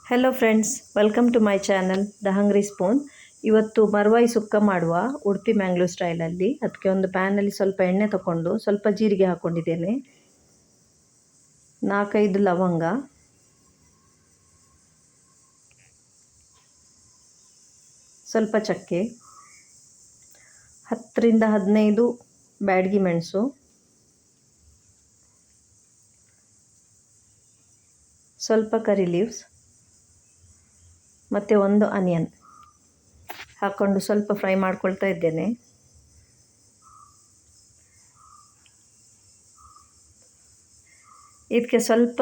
Hello friends, welcome to my channel the hungry spoon. ಇವತ್ತು ಮರ್ವಾಯಿ ಸುಕ್ಕ ಮಾಡುವ ಉಡುಪಿ ಮ್ಯಾಂಗ್ಳೂರ್ ಸ್ಟೈಲಲ್ಲಿ. ಅದಕ್ಕೆ ಒಂದು ಪ್ಯಾನಲ್ಲಿ ಸ್ವಲ್ಪ ಎಣ್ಣೆ ತಗೊಂಡು ಸ್ವಲ್ಪ ಜೀರಿಗೆ ಹಾಕ್ಕೊಂಡಿದ್ದೇನೆ, 4-5 ಲವಂಗ, ಸ್ವಲ್ಪ ಚಕ್ಕೆ, 10-15 ಬ್ಯಾಡಗಿ ಮೆಣಸು, ಸ್ವಲ್ಪ ಕರಿ ಲೀವ್ಸ್ ಮತ್ತು ಒಂದು ಆನಿಯನ್ ಹಾಕ್ಕೊಂಡು ಸ್ವಲ್ಪ ಫ್ರೈ ಮಾಡ್ಕೊಳ್ತಾ ಇದ್ದೇನೆ. ಇದಕ್ಕೆ ಸ್ವಲ್ಪ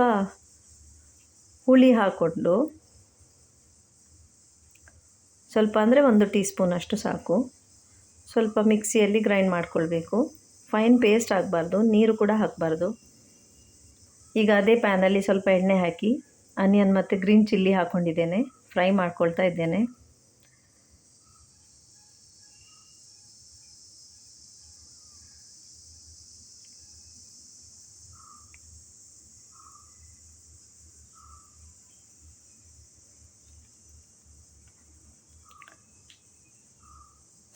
ಹುಳಿ ಹಾಕ್ಕೊಂಡು, ಸ್ವಲ್ಪ ಅಂದರೆ 1 ಟೀ ಸ್ಪೂನ್ ಅಷ್ಟು ಸಾಕು, ಸ್ವಲ್ಪ ಮಿಕ್ಸಿಯಲ್ಲಿ ಗ್ರೈಂಡ್ ಮಾಡ್ಕೊಳ್ಬೇಕು. ಫೈನ್ ಪೇಸ್ಟ್ ಆಗಬಾರ್ದು, ನೀರು ಕೂಡ ಹಾಕಬಾರ್ದು. ಈಗ ಅದೇ ಪ್ಯಾನಲ್ಲಿ ಸ್ವಲ್ಪ ಎಣ್ಣೆ ಹಾಕಿ ಆನಿಯನ್ ಮತ್ತು ಗ್ರೀನ್ ಚಿಲ್ಲಿ ಹಾಕ್ಕೊಂಡಿದ್ದೇನೆ, ಫ್ರೈ ಮಾಡ್ಕೊಳ್ತಾ ಇದ್ದೇನೆ.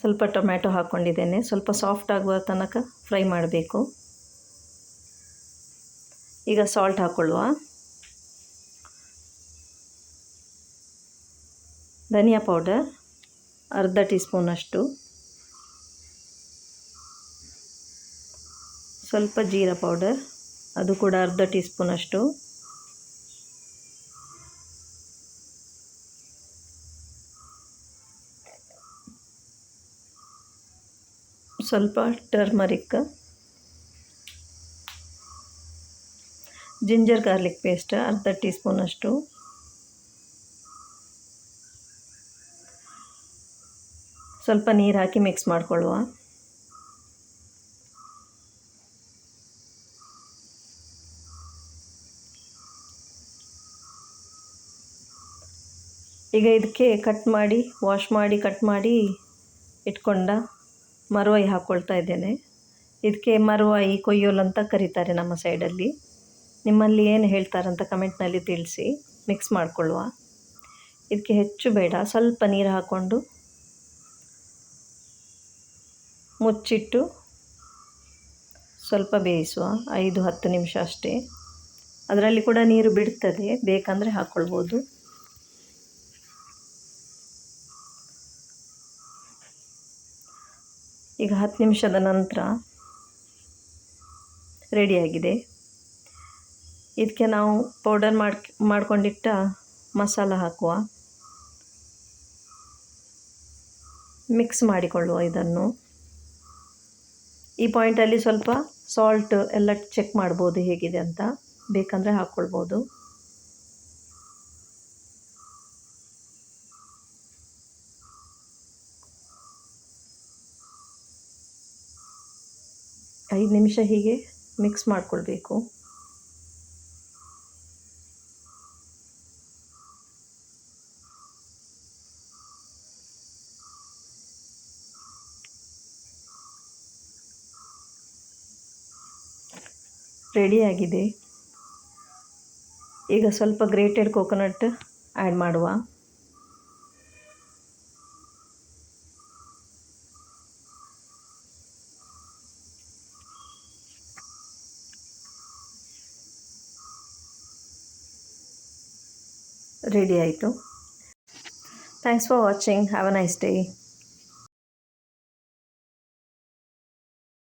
ಸ್ವಲ್ಪ ಟೊಮ್ಯಾಟೊ ಹಾಕ್ಕೊಂಡಿದ್ದೇನೆ, ಸ್ವಲ್ಪ ಸಾಫ್ಟ್ ಆಗುವ ತನಕ ಫ್ರೈ ಮಾಡಬೇಕು. ಈಗ ಸಾಲ್ಟ್ ಹಾಕ್ಕೊಳ್ಳುವ. ಧನಿಯಾ ಪೌಡರ್ ಅರ್ಧ ಟೀ ಸ್ಪೂನಷ್ಟು, ಸ್ವಲ್ಪ ಜೀರಾ ಪೌಡರ್ ಅದು ಕೂಡ ಅರ್ಧ ಟೀ ಸ್ಪೂನಷ್ಟು, ಸ್ವಲ್ಪ ಟರ್ಮರಿಕ್, ಜಿಂಜರ್ ಗಾರ್ಲಿಕ್ ಪೇಸ್ಟ್ ಅರ್ಧ ಟೀ ಸ್ಪೂನಷ್ಟು, ಸ್ವಲ್ಪ ನೀರು ಹಾಕಿ ಮಿಕ್ಸ್ ಮಾಡಿಕೊಳ್ಳುವ. ಈಗ ಇದಕ್ಕೆ ವಾಶ್ ಮಾಡಿ ಕಟ್ ಮಾಡಿ ಇಟ್ಕೊಂಡ ಮರ್ವಾಯಿ ಹಾಕ್ಕೊಳ್ತಾ ಇದ್ದೇನೆ. ಇದಕ್ಕೆ ಮರ್ವಾಯಿ ಕೊಯ್ಯೋಲ್ ಅಂತ ಕರೀತಾರೆ ನಮ್ಮ ಸೈಡಲ್ಲಿ. ನಿಮ್ಮಲ್ಲಿ ಏನು ಹೇಳ್ತಾರಂತ ಕಮೆಂಟ್ನಲ್ಲಿ ತಿಳಿಸಿ. ಮಿಕ್ಸ್ ಮಾಡಿಕೊಳ್ಳುವ. ಇದಕ್ಕೆ ಹೆಚ್ಚು ಬೇಡ, ಸ್ವಲ್ಪ ನೀರು ಹಾಕ್ಕೊಂಡು ಮುಚ್ಚಿಟ್ಟು ಸ್ವಲ್ಪ ಬೇಯಿಸುವ, 5-10 ನಿಮಿಷ ಅಷ್ಟೇ. ಅದರಲ್ಲಿ ಕೂಡ ನೀರು ಬಿಡ್ತದೆ, ಬೇಕಂದರೆ ಹಾಕ್ಕೊಳ್ಬೋದು. ಈಗ 10 ನಿಮಿಷದ ನಂತರ ರೆಡಿಯಾಗಿದೆ. ಇದಕ್ಕೆ ನಾವು ಪೌಡರ್ ಮಾಡ್ಕೊಂಡಿಟ್ಟ ಮಸಾಲ ಹಾಕುವ, ಮಿಕ್ಸ್ ಮಾಡಿಕೊಳ್ಳುವ ಇದನ್ನು. ಈ ಪಾಯಿಂಟಲ್ಲಿ ಸ್ವಲ್ಪ ಸಾಲ್ಟ್ ಎಲ್ಲ ಚೆಕ್ ಮಾಡ್ಬೋದು ಹೇಗಿದೆ ಅಂತ, ಬೇಕಂದರೆ ಹಾಕ್ಕೊಳ್ಬೋದು. ಐದು ನಿಮಿಷ ಹೀಗೆ ಮಿಕ್ಸ್ ಮಾಡಿಕೊಳ್ಬೇಕು. ರೆಡಿಯಾಗಿದೆ. ಈಗ ಸ್ವಲ್ಪ ಗ್ರೇಟೆಡ್ ಕೋಕೋನಟ್ ಆ್ಯಡ್ ಮಾಡುವ. ರೆಡಿ ಆಯಿತು. Thanks for watching. Have a nice day.